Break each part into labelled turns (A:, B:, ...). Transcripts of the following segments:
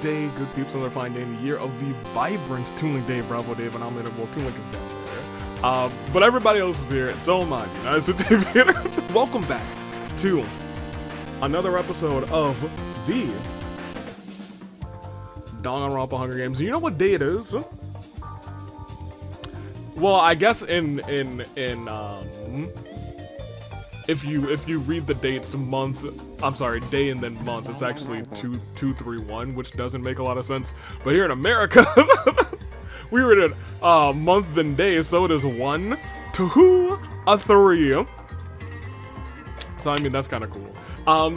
A: day, good peeps, another fine day in the year of the vibrant Toon Day. Bravo, Dave, and I'm in it. Well, Toon Link is down there. But everybody else is here, and so am I. United States Aviator. Welcome back to another episode of the Danganronpa Hunger Games. You know what day it is? Well, I guess if you read the dates day and then month, it's actually 2-2-3-1, which doesn't make a lot of sense. But here in America, we read it month and day, so it is 1, 2, 3. So I mean that's kind of cool.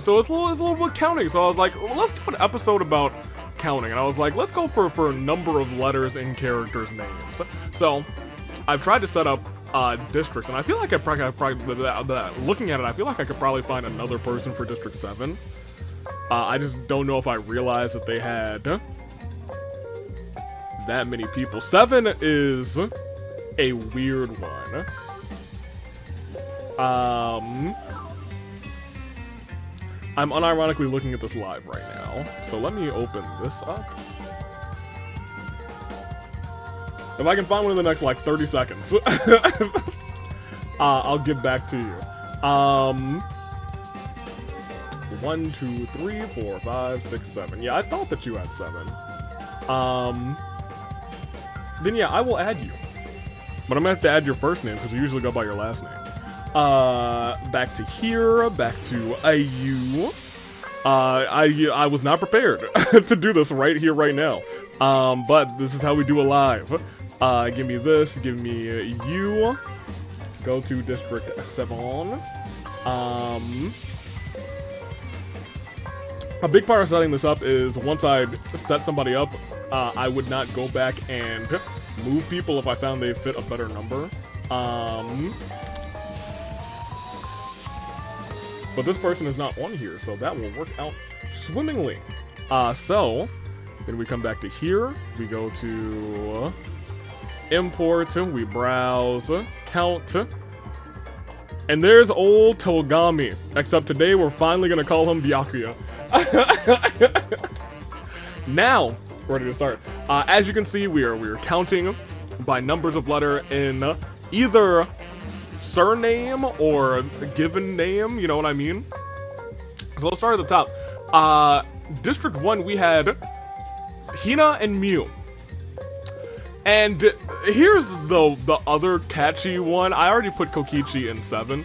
A: So it's a little bit counting. So I was like, well, let's do an episode about counting, and I was like, let's go for a number of letters in characters' names. So I've tried to set up districts, and I feel like looking at it, I feel like I could probably find another person for District 7. I just don't know if I realized that they had that many people. 7 is a weird one. I'm unironically looking at this live right now, so let me open this up. If I can find one in the next, like, 30 seconds, I'll get back to you. 1, 2, 3, 4, 5, 6, 7. Yeah, I thought that you had 7. Then yeah, I will add you. But I'm gonna have to add your first name, because you usually go by your last name. Back to here, back to you. I was not prepared to do this right here, right now. But this is how we do it live. Give me this, give me you. Go to District 7. A big part of setting this up is once I set somebody up, I would not go back and move people if I found they fit a better number. But this person is not on here, so that will work out swimmingly. So then we come back to here. We go to import, we browse, count, and there's old Togami. Except today we're finally gonna call him Byakuya. Now, ready to start. As you can see, we're counting by numbers of letter in either surname or given name, you know what I mean? So let's start at the top. District 1, we had Hina and Mew. And here's the other catchy one. I already put Kokichi in 7.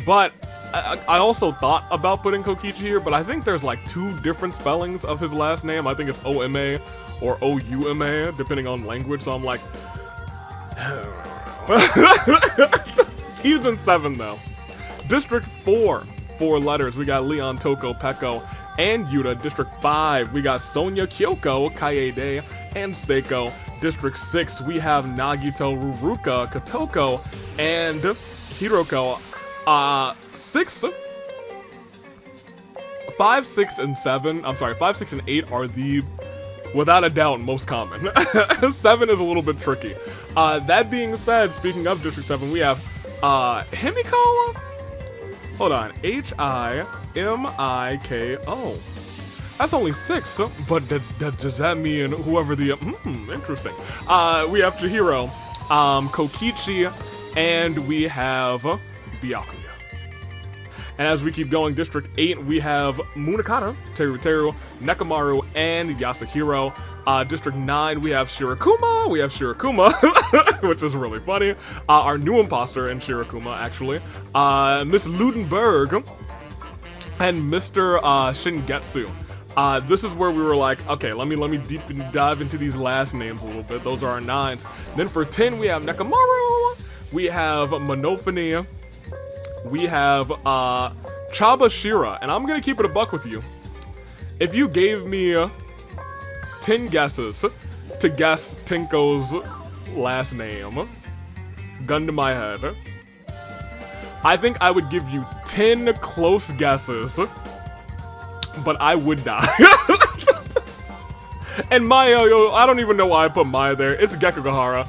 A: But I also thought about putting Kokichi here, but I think there's like 2 different spellings of his last name. I think it's O-M-A or O-U-M-A, depending on language, so I'm like, he's in 7 though. District 4, 4 letters. We got Leon, Toko, Peko, and Yuta. District 5, we got Sonya, Kyoko, Kaede, and Seiko. District 6, we have Nagito, Ruruka, Kotoko, and Hiroko. 5, 6, and 7. I'm sorry, 5, 6, and 8 are the, without a doubt, most common. 7 is a little bit tricky. That being said, speaking of District 7, we have Himiko. Hold on, H-I-M-I-K-O. That's only 6, but does that mean whoever the interesting. We have Chihiro, Kokichi, and we have Byakuya. And as we keep going, District 8, we have Munakata, Teru, Nekamaru, and Yasuhiro. District 9, we have Shirokuma, which is really funny. Our new imposter in Shirokuma, actually. Miss Ludenberg, and Mr. Shingetsu. This is where we were like, okay, let me deep dive into these last names a little bit. Those are our 9s. Then for 10, we have Nekamaru, we have Monofane, we have Chabashira, and I'm gonna keep it a buck with you. If you gave me 10 guesses to guess Tenko's last name, gun to my head, I think I would give you 10 close guesses, but I would die. And Maya, I don't even know why I put Maya there. It's Gekugahara.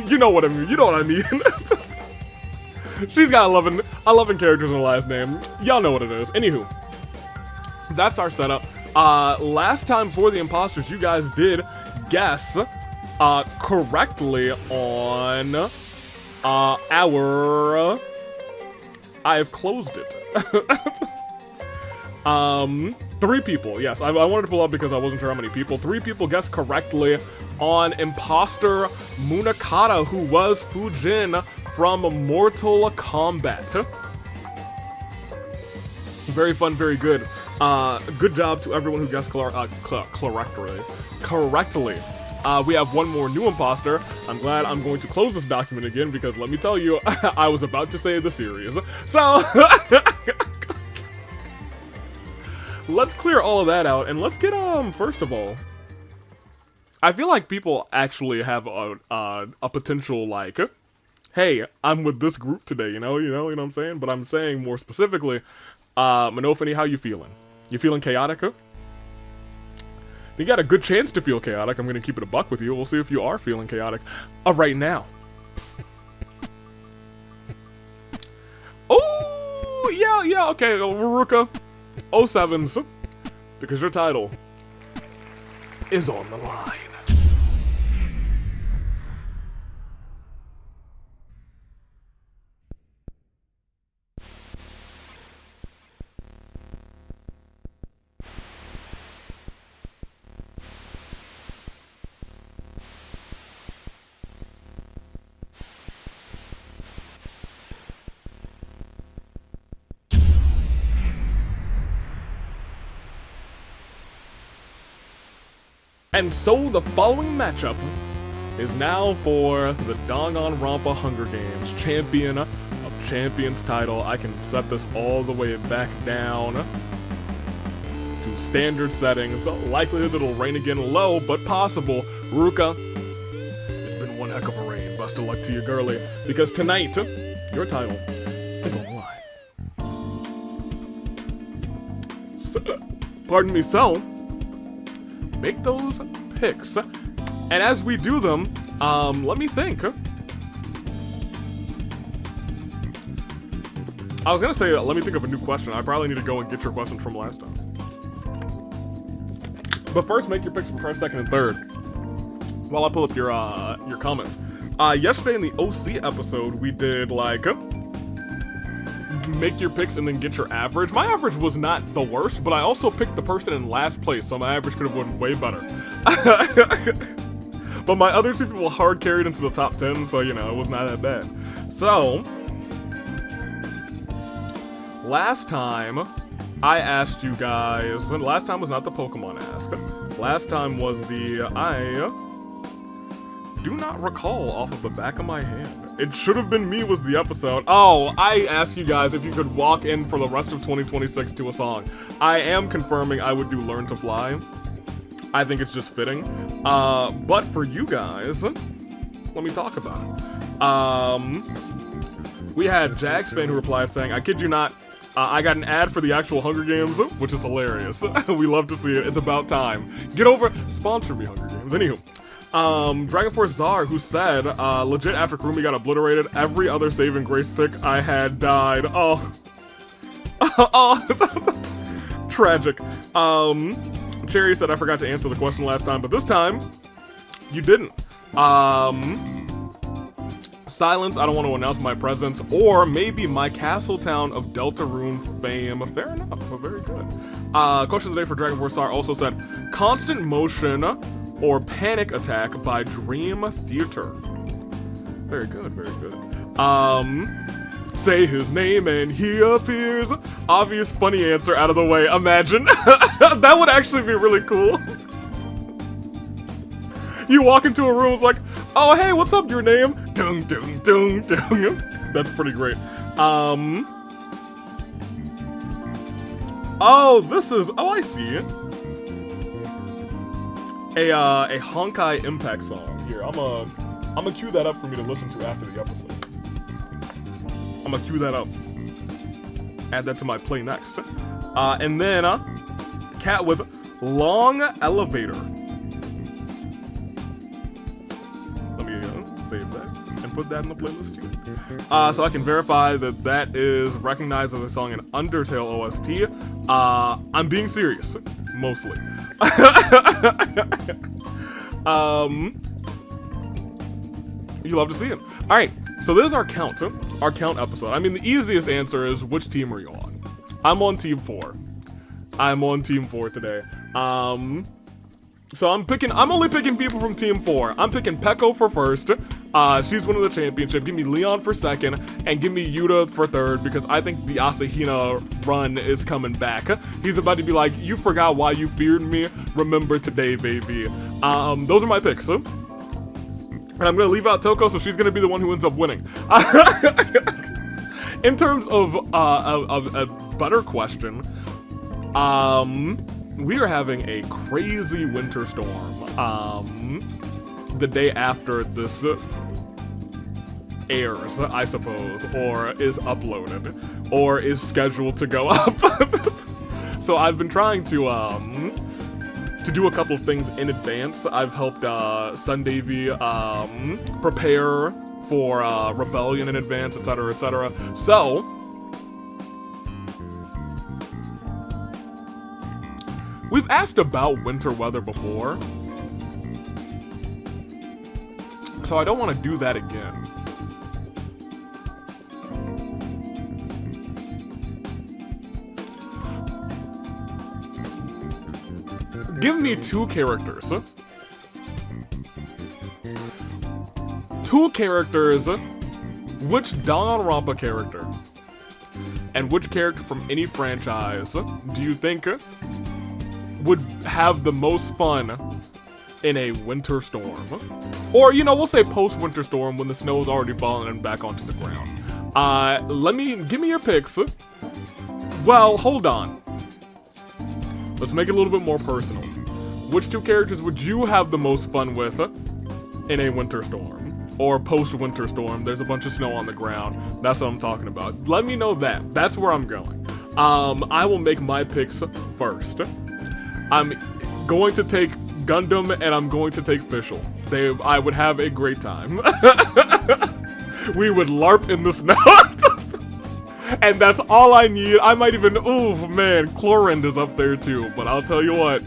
A: You know what I mean. You know what I mean. She's got 11 characters in her last name. Y'all know what it is. Anywho, that's our setup. Last time for the imposters, you guys did guess correctly on our. I have closed it. 3 people. Yes, I wanted to pull up because I wasn't sure how many people. 3 people guessed correctly on imposter Munakata, who was Fujin from Mortal Kombat. Very fun, very good. Good job to everyone who guessed correctly. We have one more new imposter. I'm glad I'm going to close this document again because let me tell you, I was about to say the series. So, let's clear all of that out and let's get, first of all, I feel like people actually have a potential, like, hey, I'm with this group today, you know what I'm saying? But I'm saying more specifically, Monofany, how you feeling? You feeling chaotic? You got a good chance to feel chaotic. I'm gonna keep it a buck with you. We'll see if you are feeling chaotic right now. Oh, yeah, okay, Ruka, 07s, because your title is on the line. And so the following matchup is now for the Danganronpa Hunger Games Champion of Champions title. I can set this all the way back down to standard settings. Likelihood it'll rain again, low, but possible. Ruka, it's been one heck of a rain. Best of luck to you, girly, because tonight, your title is on the line. So, pardon me, so make those picks. And as we do them, let me think. I was gonna say, let me think of a new question. I probably need to go and get your questions from last time. But first, make your picks for first, second, and third. While I pull up your comments. Yesterday in the OC episode, we did like make your picks and then get your average. My average was not the worst, but I also picked the person in last place, so my average could have went way better. But my other 2 people hard carried into the top 10, so it was not that bad. So, last time I asked you guys, and last time was not the Pokemon ask. Last time was the, I do not recall off of the back of my hand. It should have been me was the episode. Oh, I asked you guys if you could walk in for the rest of 2026 to a song. I am confirming I would do Learn to Fly. I think it's just fitting. But for you guys, let me talk about it. We had Jags fan who replied saying, I kid you not, I got an ad for the actual Hunger Games, which is hilarious. We love to see it. It's about time. Get over, sponsor me, Hunger Games. Anywho. Dragon Force Czar, who said, legit after Kurumi got obliterated, every other save and grace pick I had died. Oh. Oh. Tragic. Cherry said I forgot to answer the question last time, but this time, you didn't. Silence, I don't want to announce my presence, or maybe my Castletown of Deltarune fame. Fair enough, very good. Question of the day for Dragon Force Czar also said, constant motion or panic attack by Dream Theater. Very good, very good. Say his name and he appears. Obvious funny answer out of the way, imagine. That would actually be really cool. You walk into a room, it's like, oh hey, what's up, your name? Dung, dung, dung, dung. That's pretty great. Oh, this is, oh I see it. A Honkai Impact song. Here, I'm gonna cue that up for me to listen to after the episode. I'm gonna cue that up. Add that to my play next. And then, Cat with Long Elevator. Let me save that and put that in the playlist too. So I can verify that that is recognized as a song in Undertale OST. I'm being serious, mostly. You love to see it. All right, so this is our count episode. I mean, the easiest answer is which team are you on? I'm on Team 4. I'm on Team 4 today. So I'm only picking people from Team 4. I'm picking Peko for first. She's winning the championship. Give me Leon for second, and give me Yuta for third, because I think the Asahina run is coming back. He's about to be like, you forgot why you feared me? Remember today, baby. Those are my picks. And I'm gonna leave out Toko, so she's gonna be the one who ends up winning. In terms of a better question, we are having a crazy winter storm the day after this airs, I suppose, or is uploaded, or is scheduled to go up. So I've been trying to do a couple of things in advance. I've helped Sundevi prepare for Rebellion in advance, etc., etc. So we've asked about winter weather before, so I don't want to do that again. Give me two characters. Two characters. Which Danganronpa character and which character from any franchise do you think would have the most fun in a winter storm? Or, you know, we'll say post-winter storm when the snow is already fallen and back onto the ground. Give me your picks. Well, hold on. Let's make it a little bit more personal. Which two characters would you have the most fun with in a winter storm? Or post-winter storm, there's a bunch of snow on the ground. That's what I'm talking about. Let me know that. That's where I'm going. I will make my picks first. I'm going to take Gundam and I'm going to take Fischl. I would have a great time. We would LARP in the snow. And that's all I need. I might even, ooh man, Chlorinde is up there too. But I'll tell you what,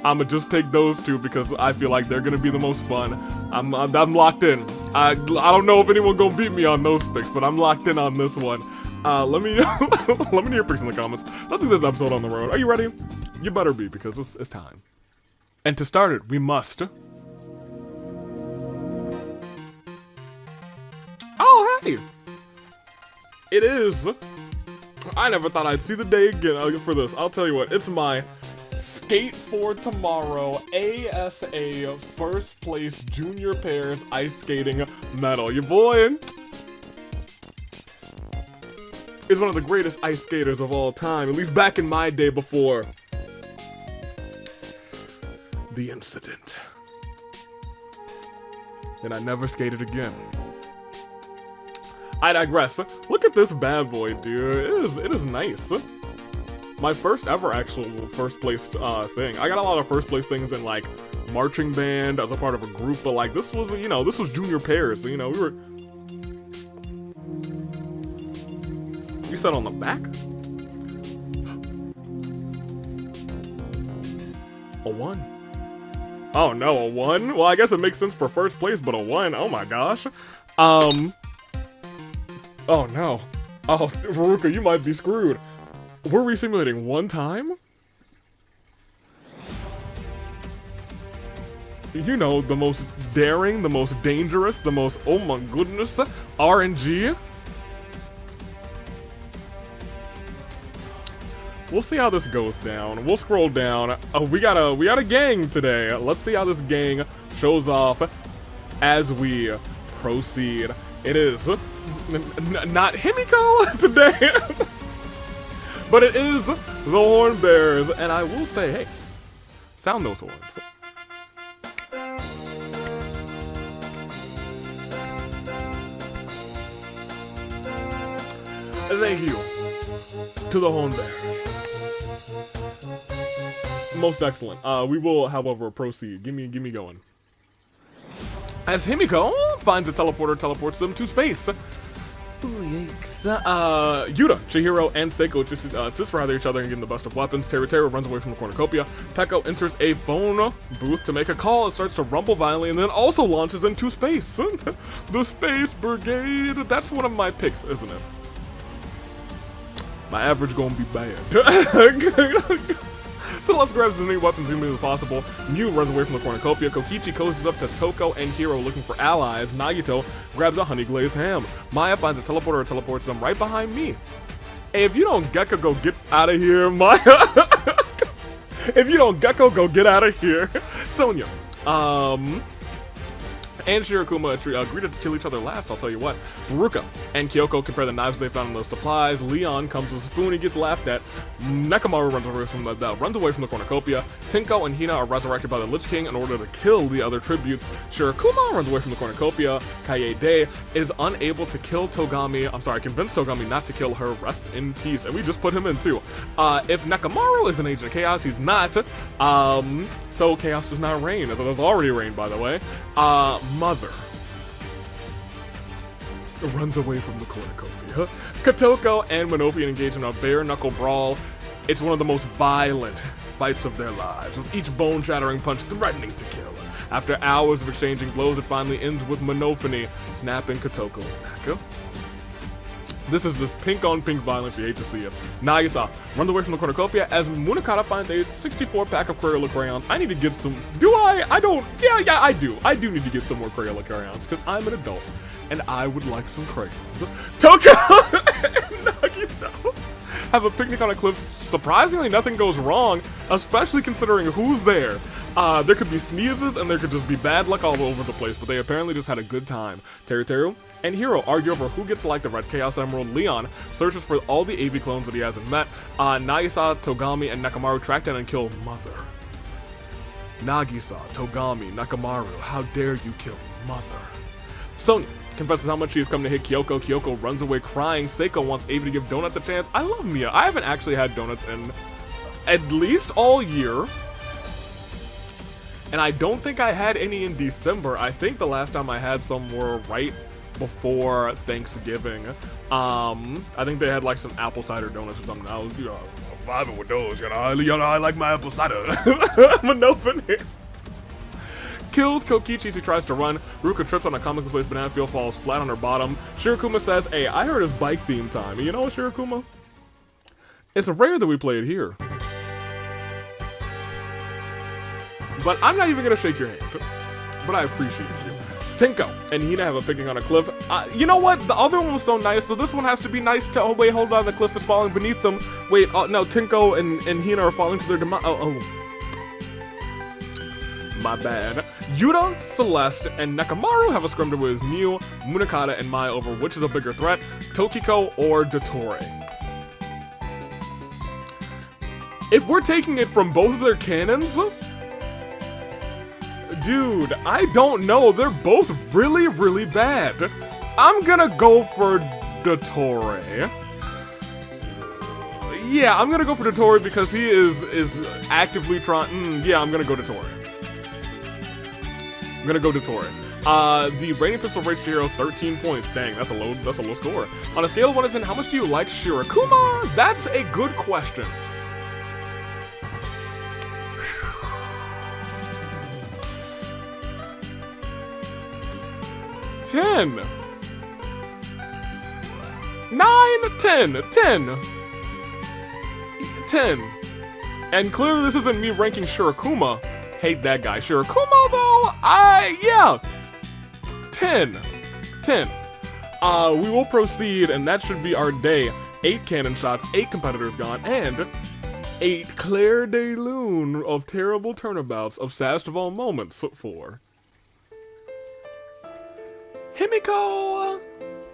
A: I'ma just take those two because I feel like they're gonna be the most fun. I'm locked in. I don't know if anyone gonna beat me on those picks, but I'm locked in on this one. Let me know your picks in the comments. Let's do this episode on the road. Are you ready? You better be, because it's time. And to start it, we must. Oh hey! It is. I never thought I'd see the day again for this. I'll tell you what, it's my Skate for Tomorrow ASA first place junior pairs ice skating medal. Your boy is one of the greatest ice skaters of all time, at least back in my day before the incident. And I never skated again. I digress. Look at this bad boy, dude. It is nice. My first ever actual first place thing. I got a lot of first place things in like marching band as a part of a group, but like this was, you know, this was junior pairs. So, you know, we sat on the back. A 1. Oh no, a 1? Well, I guess it makes sense for first place, but a 1? Oh my gosh. Oh no. Oh, Veruca, you might be screwed. We're resimulating one time? You know, the most daring, the most dangerous, the most, oh my goodness, RNG. We'll see how this goes down. We'll scroll down. Oh, we got a gang today. Let's see how this gang shows off as we proceed. It is not Himiko today, but it is the Horn Bears, and I will say, hey, sound those horns. Thank you to the Horn Bears. Most excellent. We will, however, proceed. Give me going. As Himiko finds a teleporter, teleports them to space. Ooh, yikes. Yuta, Chihiro, and Seiko just assist for either each other and getting the best of weapons. Teru runs away from the cornucopia. Peko enters a phone booth to make a call and starts to rumble violently and then also launches into space. The Space Brigade. That's one of my picks, isn't it? My average gonna be bad. So let's grab as many weapons as humanly possible. Mew runs away from the cornucopia. Kokichi cozies up to Toko and Hiro looking for allies. Nagito grabs a honey glazed ham. Maya finds a teleporter and teleports them right behind me. Hey, if you don't Gekko, go get out of here, Maya. If you don't Gekko, go get out of here. Sonya. And Shirokuma agreed to kill each other last, I'll tell you what. Ruka and Kyoko compare the knives they found in those supplies. Leon comes with a spoon, he gets laughed at. Nekomaru runs away from the cornucopia. Tinko and Hina are resurrected by the Lich King in order to kill the other tributes. Shirokuma runs away from the cornucopia. Kaede is unable to kill Togami, convince Togami not to kill her. Rest in peace. And we just put him in too. If Nekomaru is an agent of chaos, he's not. So chaos does not reign, as it has already reigned, by the way. Mother runs away from the cornucopia. Kotoko and Minofian engage in a bare-knuckle brawl. It's one of the most violent fights of their lives, with each bone-shattering punch threatening to kill. After hours of exchanging blows, it finally ends with Minofini snapping Kotoko's neck. This is this pink-on-pink violence, you hate to see it. Nagisa runs away from the cornucopia as Munakata finds a 64-pack of Crayola crayons. I need to get some... Do I? I don't... Yeah, I do. I do need to get some more Crayola crayons, because I'm an adult, and I would like some crayons. Toko and Nagito have a picnic on a cliff. Surprisingly, nothing goes wrong, especially considering who's there. There could be sneezes, and there could just be bad luck all over the place, but they apparently just had a good time. Teru and Hiro argue over who gets to like the Red Chaos Emerald. Leon searches for all the AV clones that he hasn't met. Nagisa, Togami, and Nekomaru track down and kill Mother. Nagisa, Togami, Nekomaru, how dare you kill Mother? Sonya confesses how much she has come to hit Kyoko. Kyoko runs away crying. Seiko wants Ava to give donuts a chance. I love Mia. I haven't actually had donuts in at least all year. And I don't think I had any in December. I think the last time I had some were right before Thanksgiving. I think they had like some apple cider donuts or something. I was, vibing with those, I like my apple cider. But no finish. Kills Kokichi as he tries to run. Ruka trips on a comically placed banana peel, falls flat on her bottom. Shirokuma says, hey, I heard it's bike theme time. And you know what, Shirokuma? It's rare that we play it here. But I'm not even gonna shake your hand. But I appreciate you. Tinko and Hina have a picnic on a cliff. You know what? The other one was so nice, so this one has to be nice to... Oh, wait, hold on. The cliff is falling beneath them. Wait, no, Tinko and Hina are falling to their demise. My bad. Yuta, Celeste, and Nekomaru have a scrum with Mew, Munakata, and Mai over which is a bigger threat, Tokiko or Dottore. If we're taking it from both of their cannons... Dude, I don't know. They're both really, really bad. I'm gonna go for Dottore. Yeah, I'm gonna go for Dottore because he is actively trying. Yeah, I'm gonna go Dottore. I'm gonna go Dottore. The Rainy Pistol rates Hero 13 points. Dang, that's a low score. On a scale of 1 to 10, how much do you like Shirokuma? That's a good question. Ten. 9, 10, 10. 10. And clearly this isn't me ranking Shirokuma. Hate that guy. Shirokuma though, yeah. 10. 10. We will proceed, and that should be our day. 8 cannon shots, 8 competitors gone, and 8 Claire de Lune of terrible turnabouts of saddest of all moments for Himiko,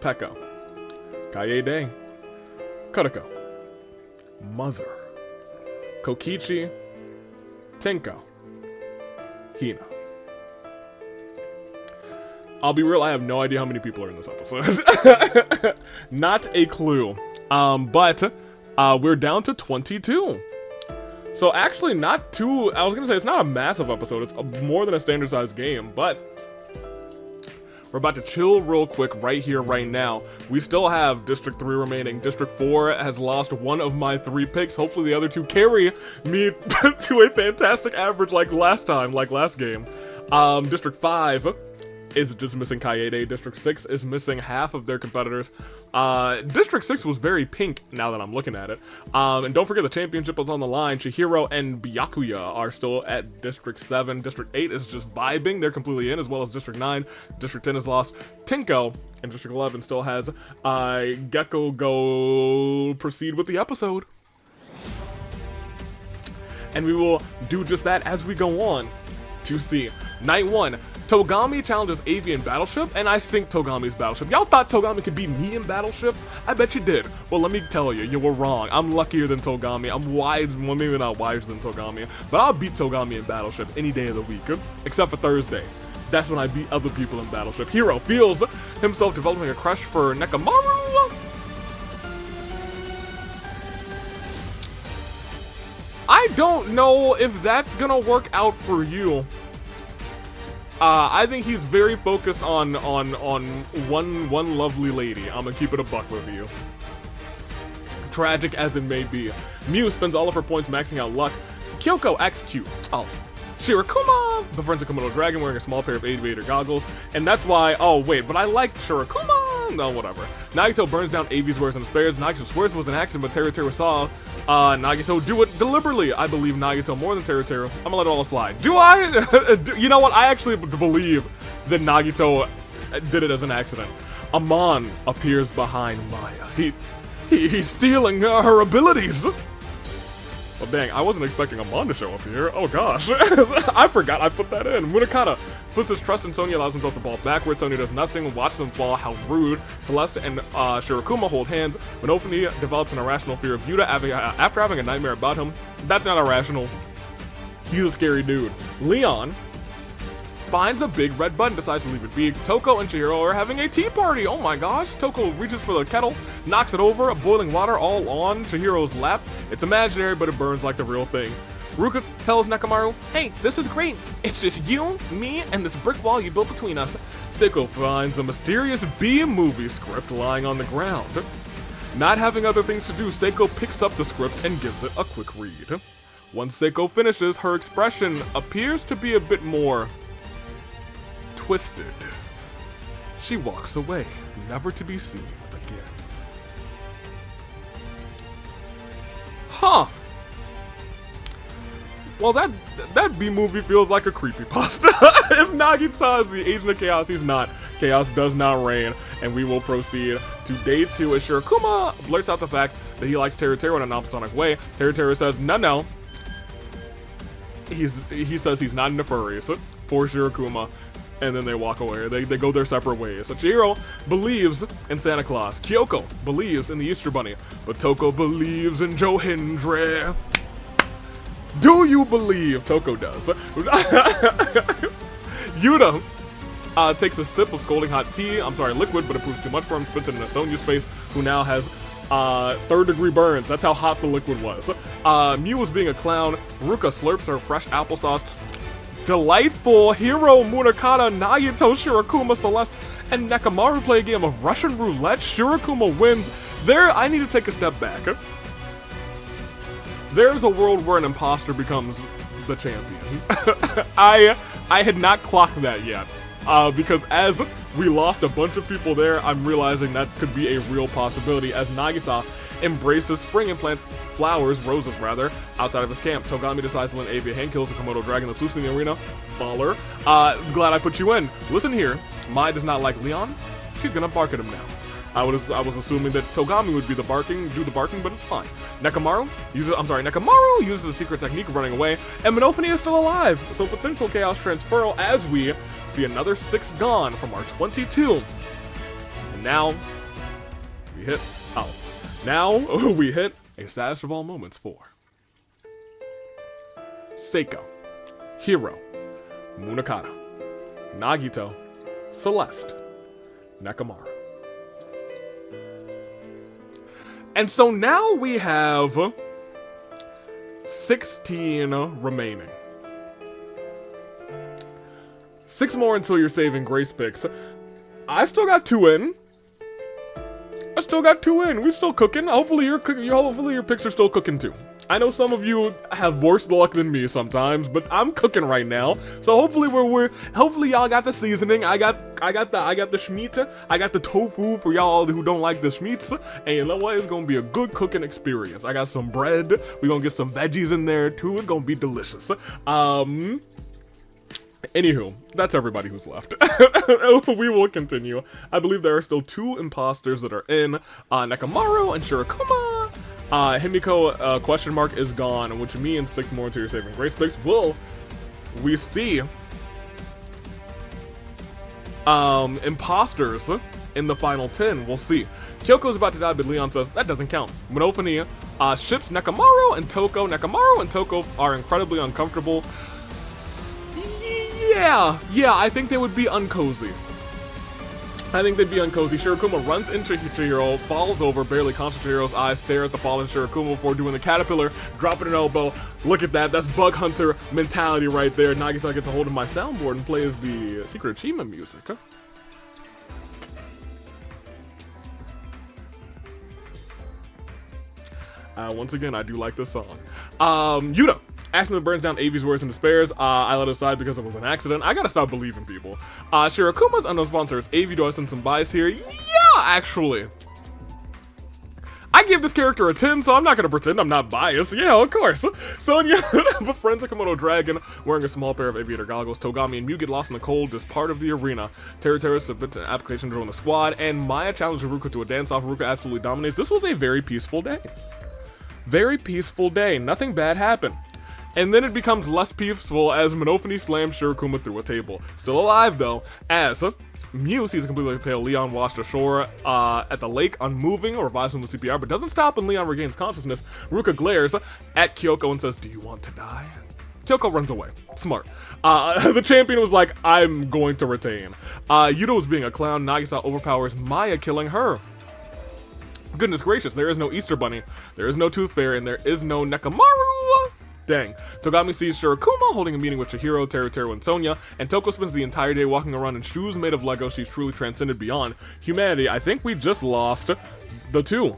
A: Peko, Kaede, Kotoko, Mother, Kokichi, Tinko, Hina. I'll be real, I have no idea how many people are in this episode. Not a clue. But we're down to 22. So actually not too, I was gonna say it's not a massive episode, it's more than a standard sized game, but We're about to chill real quick right here, right now. We still have District 3 remaining. District 4 has lost one of my 3 picks. Hopefully the other 2 carry me to a fantastic average like last time, like last game. District 5 is just missing Kaede. District 6 is missing half of their competitors. District 6 was very pink now that I'm looking at it. And don't forget the championship was on the line. Chihiro and Byakuya are still at District 7. District 8 is just vibing. They're completely in, as well as District 9. District 10 has lost Tinko. And District 11 still has Gecko go proceed with the episode. And we will do just that as we go on to see Night 1. Togami challenges Avi in Battleship, and I sink Togami's Battleship. Y'all thought Togami could beat me in Battleship? I bet you did. Well, let me tell you, you were wrong. I'm luckier than Togami. I'm wise, well, maybe not wiser than Togami, but I'll beat Togami in Battleship any day of the week, except for Thursday. That's when I beat other people in Battleship. Hiro feels himself developing a crush for Nekamaru. I don't know if that's gonna work out for you. I think he's very focused on one lovely lady. I'm gonna keep it a buck with you. Tragic as it may be. Mew spends all of her points maxing out luck. Kyoko acts cute. Oh. Shirakuma befriends a Komodo dragon wearing a small pair of aviator goggles, and that's why. Oh wait, but I like Shirakuma. No, whatever. Nagito burns down Avi's wares and spares. Nagito swears it was an accident, but Teruteru saw Nagito do it deliberately. I believe Nagito more than Teruteru. I'm gonna let it all slide. Do I? You know what? I actually believe that Nagito did it as an accident. Amon appears behind Maya. He's stealing her abilities. Well, dang, I wasn't expecting Amon to show up here. Oh, gosh. I forgot I put that in. Munakata puts his trust in Sonya, allows him to throw the ball backwards. Sonya does nothing, watches them fall. How rude. Celeste and Shirakuma hold hands. Monofony develops an irrational fear of Yuta after having a nightmare about him. That's not irrational. He's a scary dude. Leon finds a big red button, decides to leave it be. Toko and Chihiro are having a tea party. Oh my gosh. Toko reaches for the kettle, knocks it over, boiling water all on Chihiro's lap. It's imaginary, but it burns like the real thing. Ruka tells Nekamaru, hey, this is great. It's just you, me, and this brick wall you built between us. Seiko finds a mysterious B-movie script lying on the ground. Not having other things to do, Seiko picks up the script and gives it a quick read. Once Seiko finishes, her expression appears to be a bit more twisted. She walks away, never to be seen again. Huh. Well, that B-movie feels like a creepypasta. If Nagita is the agent of chaos, he's not. Chaos does not reign, and we will proceed to day 2 as Shirakuma blurts out the fact that he likes Teruteru in an opposonic way. Teruteru says, no. He says he's not into furries for Shirakuma. And then they walk away. They go their separate ways. So Chihiro believes in Santa Claus. Kyoko believes in the Easter Bunny. But Toko believes in Johindra. Do you believe? Toko does. Yuta takes a sip of scalding hot tea. I'm sorry, liquid, but it proves too much for him. Spits it in Sonya's face, who now has 3rd-degree burns. That's how hot the liquid was. Mew was being a clown. Ruka slurps her fresh applesauce. Delightful. Hiro, Munakata, Nagito, Shirakuma, Celeste, and Nekamaru play a game of Russian roulette. Shirakuma wins. I need to take a step back. There's a world where an imposter becomes the champion. I had not clocked that yet. Because as we lost a bunch of people there, I'm realizing that could be a real possibility as Nagisa embraces spring and plants roses rather, outside of his camp. Togami decides to lend Avi a hand, kills a Komodo dragon that's loose in the arena. Baller. Glad I put you in. Listen here, Mai does not like Leon. She's gonna bark at him now. I was assuming that Togami would be do the barking, but it's fine. Nekamaru uses a secret technique of running away, and Monofony is still alive, so potential chaos transferal as we see another 6 gone from our 22. And now we hit a saddest of all moments for Seiko, Hiro, Munakata, Nagito, Celeste, Nekamaru. And so now we have 16 remaining. 6 more until you're saving grace picks. I still got 2 in. I still got 2 in. We're still cooking. Hopefully your picks are still cooking too. I know some of you have worse luck than me sometimes, but I'm cooking right now. So hopefully hopefully y'all got the seasoning. I got the schmeat. I got the tofu for y'all who don't like the schmeats. And you know what? It's gonna be a good cooking experience. I got some bread. We're gonna get some veggies in there too. It's gonna be delicious. Anywho, that's everybody who's left. We will continue. I believe there are still 2 imposters that are in, Nekomaru and Shirokuma. Himiko, question mark is gone, which means 6 more into your saving grace picks. We see, imposters in the final 10. We'll see. Kyoko's about to die, but Leon says that doesn't count. Monophony, ships Nekomaru and Toko. Nekomaru and Toko are incredibly uncomfortable. Yeah, I think they would be uncozy. I think they'd be uncozy. Shirokuma runs into Chihiro, falls over, barely conscious. Chihiro's eyes stare at the fallen Shirokuma before doing the caterpillar, dropping an elbow. Look at that, that's bug hunter mentality right there. Nagisa gets a hold of my soundboard and plays the secret achievement music. Once again, I do like this song. Yuta accidentally burns down Avi's words and despairs. I let it aside because it was an accident. I gotta stop believing people. Shirokuma's unknown sponsor is Avi. Do I send some bias here? Yeah, actually. I give this character a 10, so I'm not gonna pretend I'm not biased. Yeah, of course. Sonya befriends a Komodo dragon wearing a small pair of aviator goggles. Togami and Mew get lost in the cold as part of the arena. Teru submits an application to join the squad, and Maya challenges Haruka to a dance-off. Haruka absolutely dominates. This was a very peaceful day. Very peaceful day. Nothing bad happened. And then it becomes less peaceful as Monophony slams Shirokuma through a table. Still alive though, as Mew sees a completely pale Leon washed ashore at the lake, unmoving, or revives him with CPR, but doesn't stop when Leon regains consciousness. Ruka glares at Kyoko and says, "Do you want to die?" Kyoko runs away. Smart. The champion was like, "I'm going to retain." Yuta was being a clown. Nagisa overpowers Maya, killing her. Goodness gracious, there is no Easter Bunny, there is no Tooth Fairy, and there is no Nekomaru. Dang. Togami sees Shirokuma holding a meeting with Chihiro, Teru, and Sonya, and Toko spends the entire day walking around in shoes made of Lego. She's truly transcended beyond humanity. I think we just lost the 2.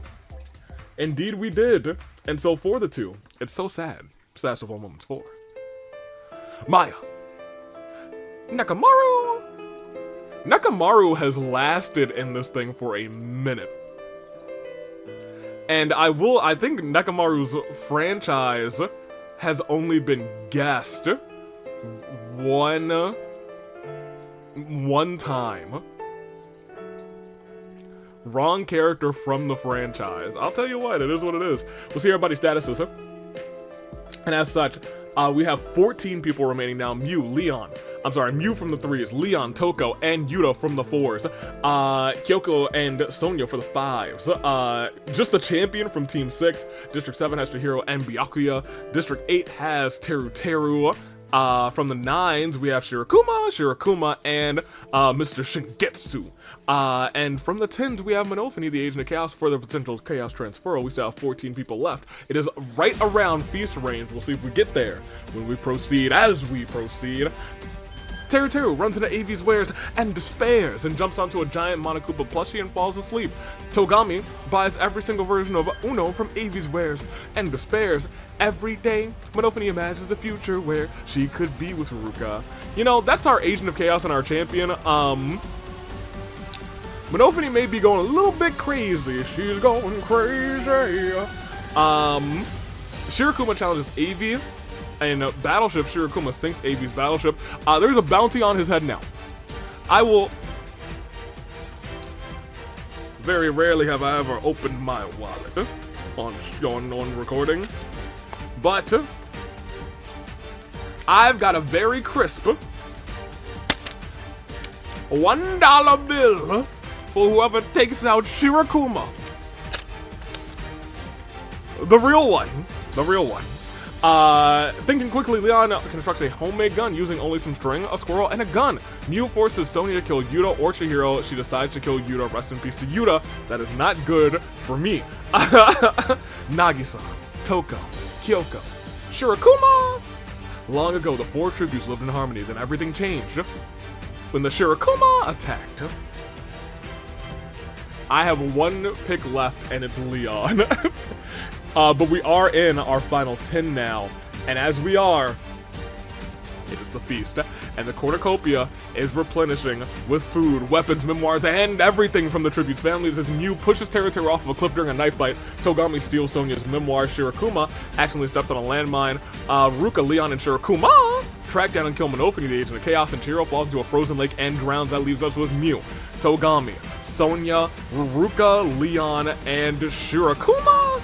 A: Indeed we did. And so for the 2, it's so sad. Sash of all moments 4. Maya. Nekomaru. Nekomaru has lasted in this thing for a minute. And I think Nekomaru's franchise has only been guessed one time. Wrong character from the franchise. I'll tell you what, it is what it is. We'll see everybody's statuses, and as such, we have 14 people remaining now. Mew from the 3s, Leon, Toko, and Yuta from the 4s, Kyoko and Sonya for the 5s, just the champion from Team 6, District 7 has Chihiro and Byakuya, District 8 has Teru, from the 9s, we have Shirokuma, and Mr. Shingetsu. And from the 10s, we have Monophony, the Agent of Chaos, for the potential Chaos Transferal. We still have 14 people left. It is right around feast range. We'll see if we get there as we proceed. Teru runs into Avi's wares and despairs and jumps onto a giant Monokuma plushie and falls asleep. Togami buys every single version of Uno from Avi's wares and despairs. Every day, Monophony imagines a future where she could be with Haruka. You know, that's our Agent of Chaos and our champion. Monophony may be going a little bit crazy. She's going crazy. Shirokuma challenges Avi. In Battleship, Shirokuma sinks Avi's battleship. There's a bounty on his head now. Very rarely have I ever opened my wallet on recording, but I've got a very crisp $1 bill for whoever takes out Shirokuma. The real one. Thinking quickly, Leon constructs a homemade gun using only some string, a squirrel, and a gun. Mew forces Sonya to kill Yuta or Chihiro. She decides to kill Yuta. Rest in peace to Yuta. That is not good for me. Nagisa, Toko, Kyoko, Shirokuma. Long ago, the 4 tributes lived in harmony. Then everything changed when the Shirokuma attacked. I have one pick left, and it's Leon. But we are in our final 10 now, and as we are, it is the feast, and the cornucopia is replenishing with food, weapons, memoirs, and everything from the tribute's families as Mew pushes Teruteru off of a cliff during a knife fight. Togami steals Sonya's memoir. Shirakuma accidentally steps on a landmine. Ruka, Leon, and Shirakuma track down and kill Monofini, the Agent of Chaos, and Chihiro falls into a frozen lake and drowns. That leaves us with Mew, Togami, Sonya, Ruka, Leon, and Shirakuma.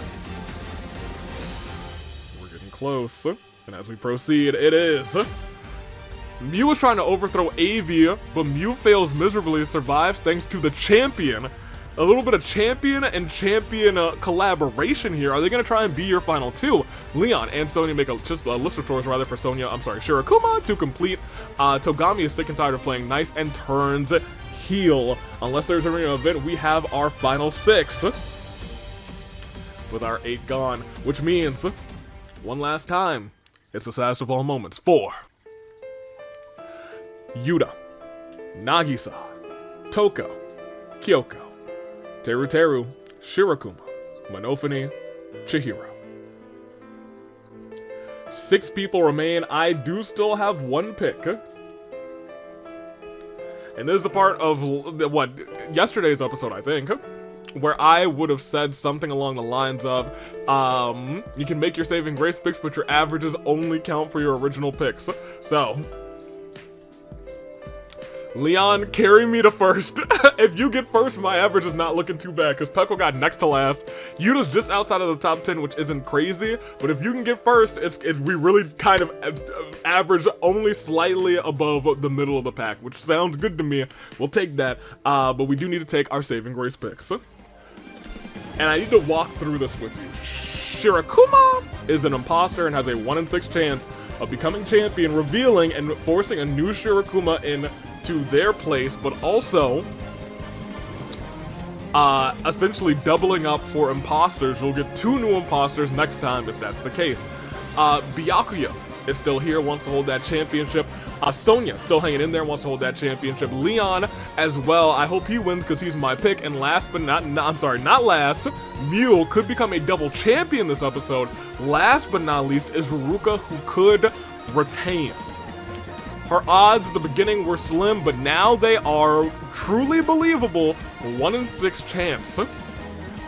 A: We're getting close, and as we proceed, it is Mew is trying to overthrow Avia, but Mew fails miserably, survives thanks to the champion. A little bit of champion and champion collaboration here. Are they going to try and be your final two? Leon and Sonya make just a list of chores rather for Shirakuma to complete. Togami is sick and tired of playing nice and turns heel. Unless there's a arena event, we have our final 6. With our 8 gone, which means, one last time, it's the saddest of all moments for Yuta, Nagisa, Toko, Kyoko, Teruteru, Shirakuma, Monofini, Chihiro. 6 people remain. I do still have 1 pick. And this is the part of, yesterday's episode, I think, where I would have said something along the lines of, you can make your saving grace picks, but your averages only count for your original picks. So, Leon, carry me to first. If you get first, my average is not looking too bad, because Peko got next to last. Yuta's just outside of the top 10, which isn't crazy, but if you can get first, we really kind of average only slightly above the middle of the pack, which sounds good to me. We'll take that, but we do need to take our saving grace picks. And I need to walk through this with you. Shirakuma is an imposter and has a 1 in 6 chance of becoming champion, revealing and forcing a new Shirakuma in to their place, but also essentially doubling up for imposters. You'll get 2 new imposters next time if that's the case. Byakuya is still here, wants to hold that championship. Sonya still hanging in there, wants to hold that championship. Leon as well. I hope he wins because he's my pick. And last but not last, Mew could become a double champion this episode. Last but not least is Ruka, who could retain. Her odds at the beginning were slim, but now they are truly believable. 1 in 6 chance.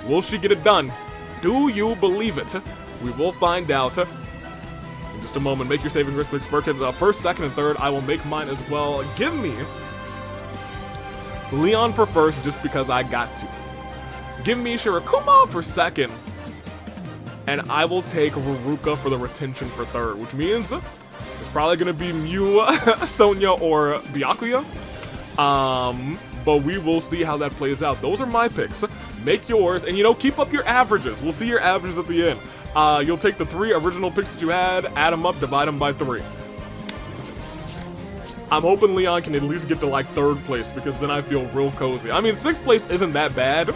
A: Will she get it done? Do you believe it? We will find out in just a moment. Make your saving grace picks first, second, and third. I will make mine as well. Give me Leon for first, just because I got to. Give me Shirakuma for second. And I will take Ruka for the retention for third, which means it's probably going to be Mew, Sonya, or Byakuya. But we will see how that plays out. Those are my picks. Make yours, and keep up your averages. We'll see your averages at the end. You'll take the 3 original picks that you had, add them up, divide them by 3. I'm hoping Leon can at least get to like 3rd place, because then I feel real cozy. I mean, 6th place isn't that bad.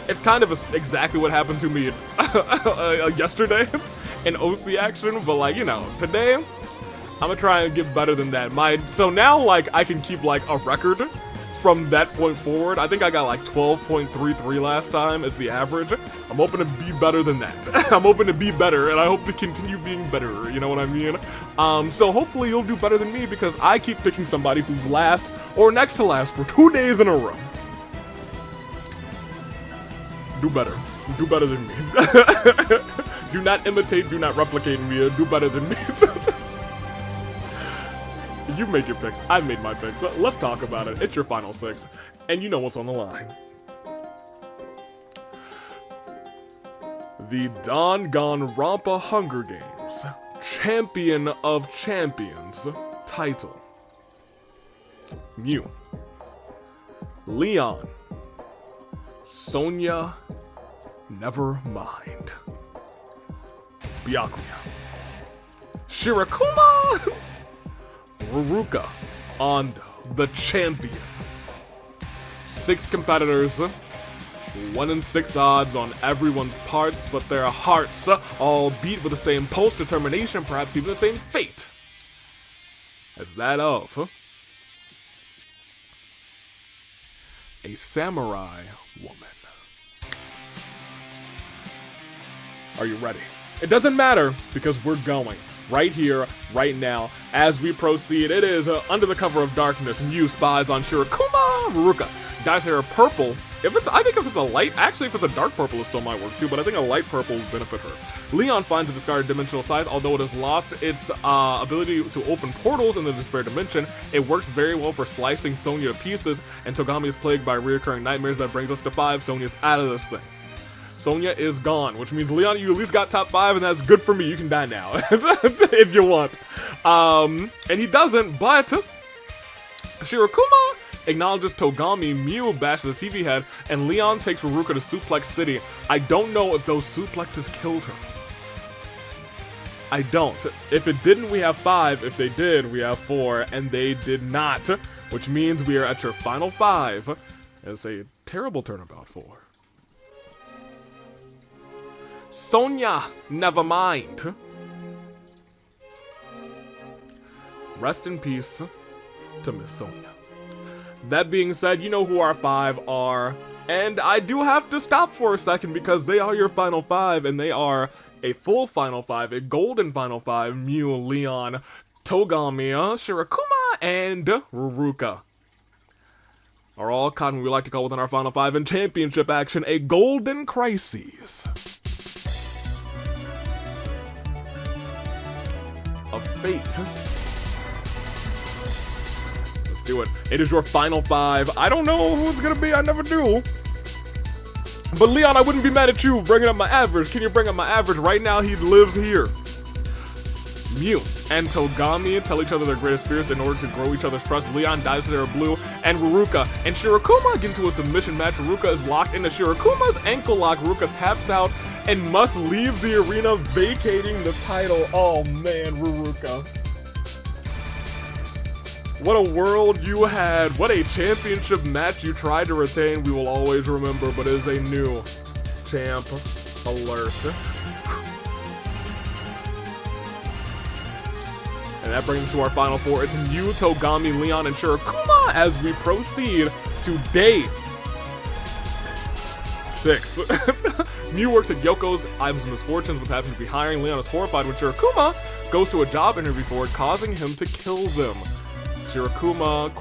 A: It's kind of exactly what happened to me yesterday in OC action, but today, I'm gonna try and get better than that. So now, I can keep, a record from that point forward. I think I got, 12.33 last time as the average. I'm hoping to be better than that. I'm hoping to be better, and I hope to continue being better, you know what I mean? So hopefully you'll do better than me, because I keep picking somebody who's last or next to last for 2 days in a row. Do better. Do better than me. Do not imitate, do not replicate me. Do better than me. You make your picks. I made my picks. Let's talk about it. It's your final 6. And you know what's on the line. The Danganronpa Hunger Games Champion of Champions title. Mew, Leon, Sonya, never mind. Byakuya, Shirakuma, Ruka, Ando, the champion. 6 competitors, 1 in 6 odds on everyone's parts, but their hearts all beat with the same pulse, determination, perhaps even the same fate as that of a samurai woman. Are you ready? It doesn't matter because we're going right here, right now. As we proceed, it is under the cover of darkness. Mew spies on Shirokuma Ruruka. Dyes her purple. I think if it's a light, actually if it's a dark purple it still might work too, but I think a light purple would benefit her. Leon finds a discarded dimensional scythe, although it has lost its ability to open portals in the Despair Dimension. It works very well for slicing Sonia to pieces, and Togami is plagued by reoccurring nightmares. That brings us to 5. Sonia's out of this thing. Sonia is gone, which means Leon, you at least got top 5, and that's good for me. You can die now, if you want. And he doesn't, but Shirokuma acknowledges Togami, Mew bashes the TV head, and Leon takes Ruruka to Suplex City. I don't know if those suplexes killed her. I don't. If it didn't, we have 5. If they did, we have 4, and they did not, which means we are at your final 5. It's a terrible turnabout for Sonia, never mind. Rest in peace to Miss Sonia. That being said, you know who our 5 are, and I do have to stop for a second because they are your final 5, and they are a full final 5, a golden final 5, Mew, Leon, Togami, Shirokuma, and Ruruka. Are all caught, we like to call within our final 5 in championship action, a golden crisis of fate. Do it. It is your final 5. I don't know who it's gonna be, I never do. But Leon, I wouldn't be mad at you bringing up my average. Can you bring up my average? Right now, he lives here. Mew and Togami tell each other their greatest fears in order to grow each other's trust. Leon dives to their blue, and Ruruka and Shirokuma get into a submission match. Ruruka is locked into Shirokuma's ankle lock. Ruruka taps out and must leave the arena, vacating the title. Oh man, Ruruka. What a world you had. What a championship match you tried to retain. We will always remember, but it is a new champ alert. And that brings us to our final 4. It's Mew, Togami, Leon, and Shirokuma as we proceed to day 6. Mew works at Yoko's Items of Misfortunes, which happens to be hiring. Leon is horrified when Shirokuma goes to a job interview for it, causing him to kill them. Shirokuma,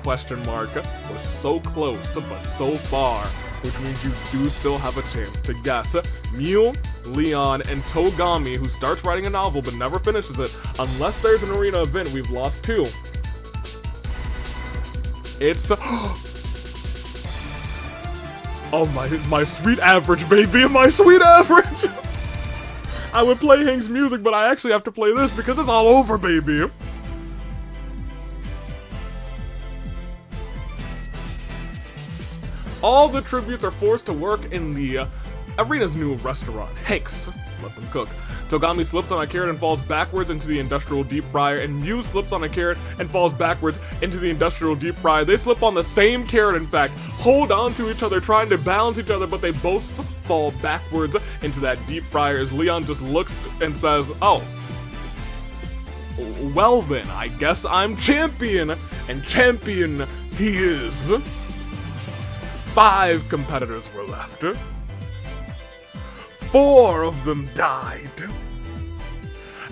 A: was so close, but so far, which means you do still have a chance to guess. Mew, Leon, and Togami, who starts writing a novel but never finishes it. Unless there's an arena event, we've lost 2. It's... oh, my sweet average, baby, my sweet average! I would play Hank's music, but I actually have to play this because it's all over, baby. All the tributes are forced to work in the arena's new restaurant, Hank's. Let them cook. Togami slips on a carrot and falls backwards into the industrial deep fryer, and Mew slips on a carrot and falls backwards into the industrial deep fryer. They slip on the same carrot, in fact, hold on to each other, trying to balance each other, but they both fall backwards into that deep fryer as Leon just looks and says, oh, well then, I guess I'm champion, and champion he is. 5 competitors were left. 4 of them died.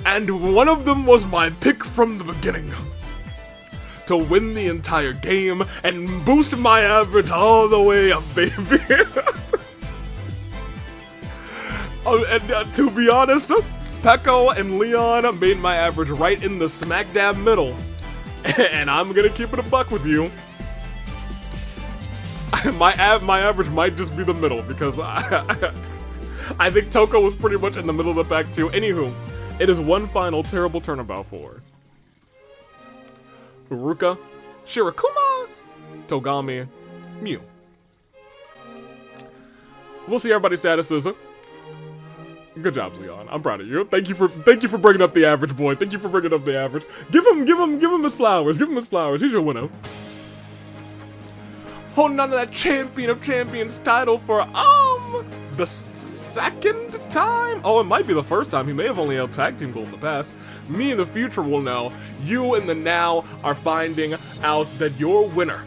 A: And one of them was my pick from the beginning. To win the entire game and boost my average all the way up, baby. Oh, and to be honest, Peko and Leon made my average right in the smack dab middle. And I'm gonna keep it a buck with you. My average might just be the middle because I think Toko was pretty much in the middle of the pack too. Anywho, it is one final terrible turnabout for Ruruka, Shirokuma, Togami, Mew. We'll see everybody's statuses. Good job, Leon. I'm proud of you. Thank you for bringing up the average, boy. Thank you for bringing up the average. Give him his flowers. Give him his flowers. He's your winner. Holding on to that champion of champions title for the second time? Oh, it might be the first time. He may have only held tag team gold in the past. Me in the future will know. You in the now are finding out that your winner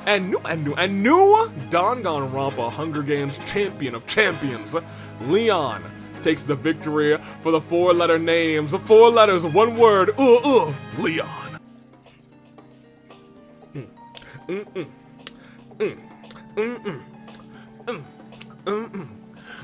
A: And new Danganronpa Hunger Games champion of champions, Leon, takes the victory for the 4-letter names. 4 letters, 1 word. Leon.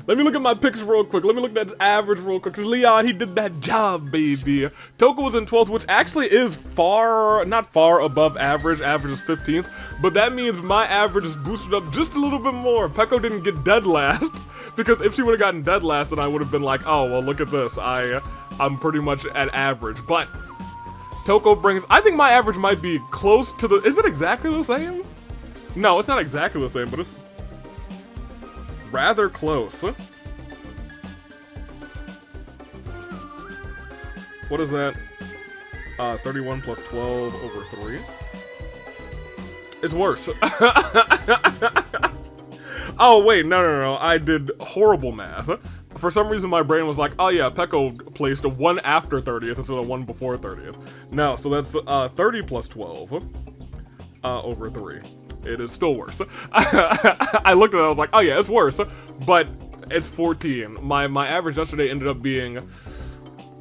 A: Let me look at my picks real quick. Let me look at that average real quick. Because Leon, he did that job, baby. Toko was in 12th, which actually is not far above average. Average is 15th. But that means my average is boosted up just a little bit more. Peko didn't get dead last. Because if she would have gotten dead last, then I would have been like, oh, well, look at this. I'm pretty much at average. But Toko brings, I think my average might be close to is it exactly the same? No, it's not exactly the same, but it's rather close. What is that? 31 plus 12 over 3. It's worse. Oh, wait, no. I did horrible math. For some reason, my brain was like, oh yeah, Peko placed a 1 after 30th instead of 1 before 30th. No, so that's 30 plus 12 over 3. It is still worse. I looked at it, I was like, oh yeah, it's worse, but it's 14. My average yesterday ended up being,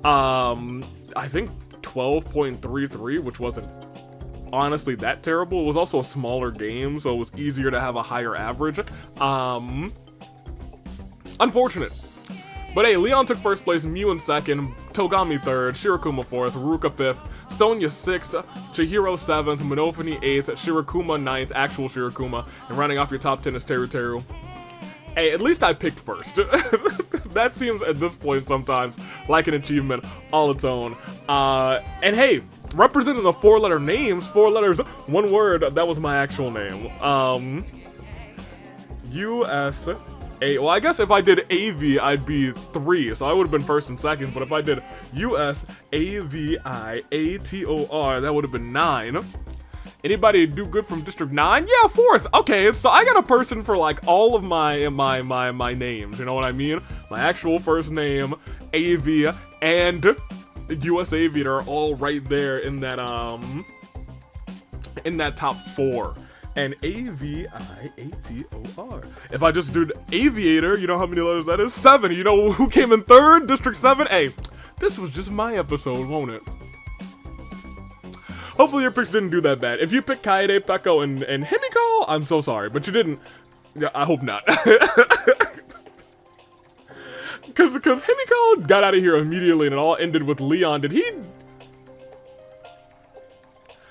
A: I think 12.33, which wasn't honestly that terrible. It was also a smaller game, so it was easier to have a higher average. Unfortunate. But hey, Leon took first place, Mew in second, Togami third, Shirakuma fourth, Ruka fifth, Sonya 6th, Chihiro 7th, Monofini 8th, Shirakuma 9th, actual Shirakuma, and rounding off your top 10 is Teru. Hey, at least I picked first. That seems, at this point, sometimes like an achievement all its own. And hey, representing the 4-letter names, 4 letters, 1 word, that was my actual name. U.S. Well, I guess if I did AV, I'd be 3, so I would have been first and second, but if I did USAVIATOR, that would have been 9. Anybody do good from District 9? Yeah, 4th. Okay, so I got a person for like all of my names, you know what I mean? My actual first name, AV, and US Aviator are all right there in that top 4. And AVIATOR. If I just do Aviator, you know how many letters that is? 7. You know who came in 3rd? District 7? Hey, this was just my episode, won't it? Hopefully your picks didn't do that bad. If you picked Kaede, Peko, and Himiko, I'm so sorry, but you didn't. Yeah, I hope not. Because Himiko got out of here immediately and it all ended with Leon. Did he?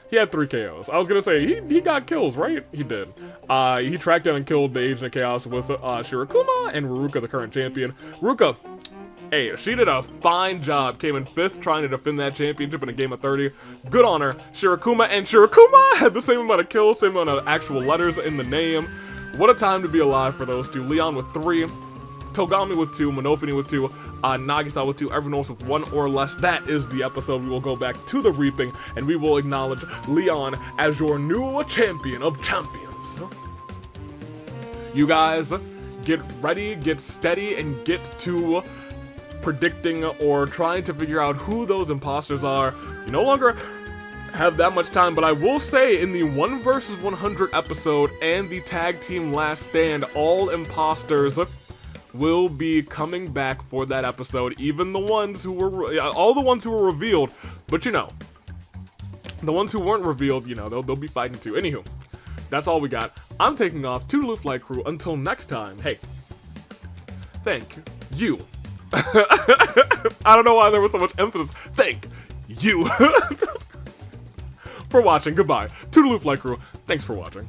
A: He had 3 KOs. I was gonna say, he got kills, right? He did. He tracked down and killed the Agent of Chaos with Shirakuma and Ruka, the current champion. Ruka, hey, she did a fine job. Came in 5th trying to defend that championship in a game of 30. Good on her. Shirakuma had the same amount of kills, same amount of actual letters in the name. What a time to be alive for those two. Leon with 3. Togami with 2, Monofini with 2, Nagisa with 2, everyone else with 1 or less. That is the episode. We will go back to the reaping, and we will acknowledge Leon as your new champion of champions. You guys, get ready, get steady, and get to predicting or trying to figure out who those imposters are. You no longer have that much time, but I will say in the 1 versus 100 episode and the tag team last stand, all imposters will be coming back for that episode, even the ones who were, all the ones who were revealed, but you know, the ones who weren't revealed, you know, they'll be fighting too. Anywho, that's all we got. I'm taking off. Toodaloo Flight Crew. Until next time, hey, thank you. I don't know why there was so much emphasis. Thank you for watching. Goodbye. Toodaloo Flight Crew. Thanks for watching.